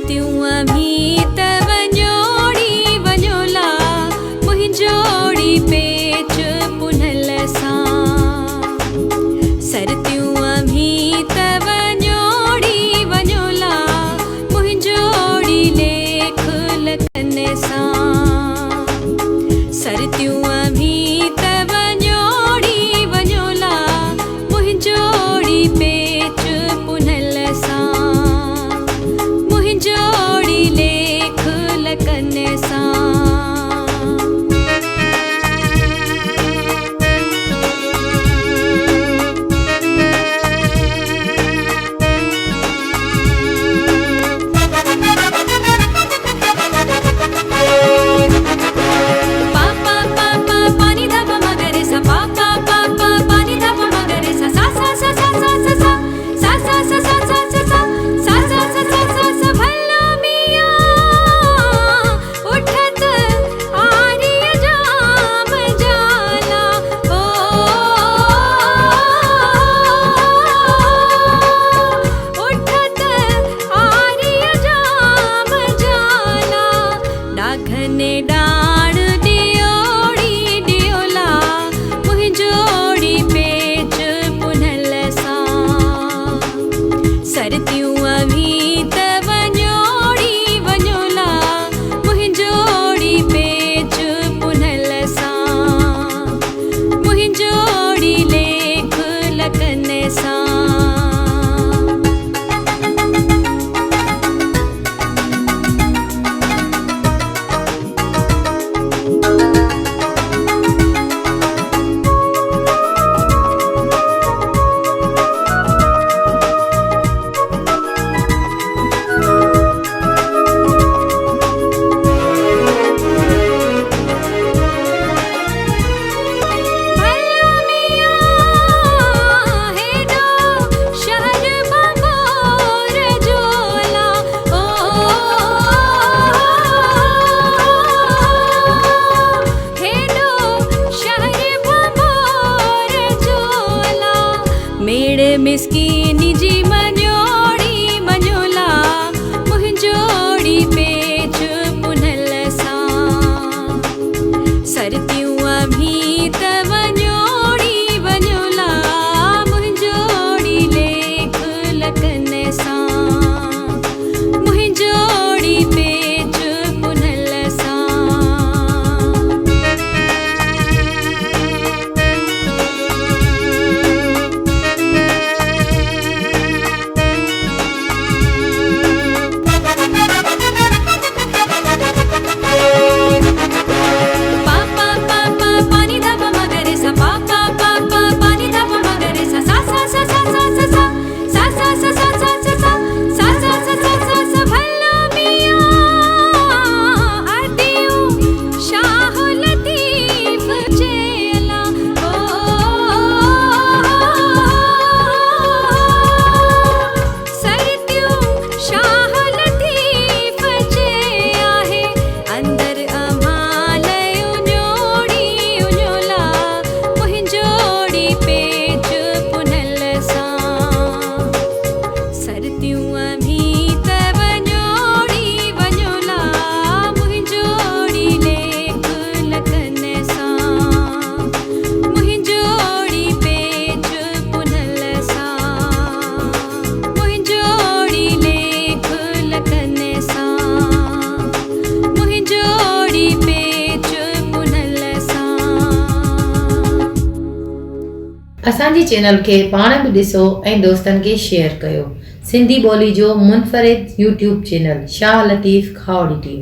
सरतियूं अमीत वञोड़ी वञोला मुंहिंजोड़ी पेच पुनल सां सरतियूं अमीत वञोड़ी वञोला मुंहिंजोड़ी लेख लखन सां सरतियूं अमीत वञोड़ी वञोला मुंहिंजोड़ी पेच पुनल सां मुंहिंजोड़ी लेख लखन सां घने डाण डियोड़ी डियोला मुंहिंजोड़ी पेच पुनल सां सरतियूं अमीत वञोड़ी वञोला मुंहिंजोड़ी पेच पुनल सां मुंहिंजोड़ी लेख लखन सां मेड़ मिस्कीनी जी मञोड़ी मञोला मुंहिंजोड़ी पेच पुनल सां सरतियूं अमीत वञोड़ी वञोला मुंहिंजोड़ी लेख लखन सां मुंहिंजोड़ी पेच पुनल सां असांजी चैनल खे पाण बि ॾिसो ऐं दोस्तनि खे शेयर कयो। सिंधी ॿोली जो मुनफ़रिद YouTube channel Shah Latif खावड़ी TV.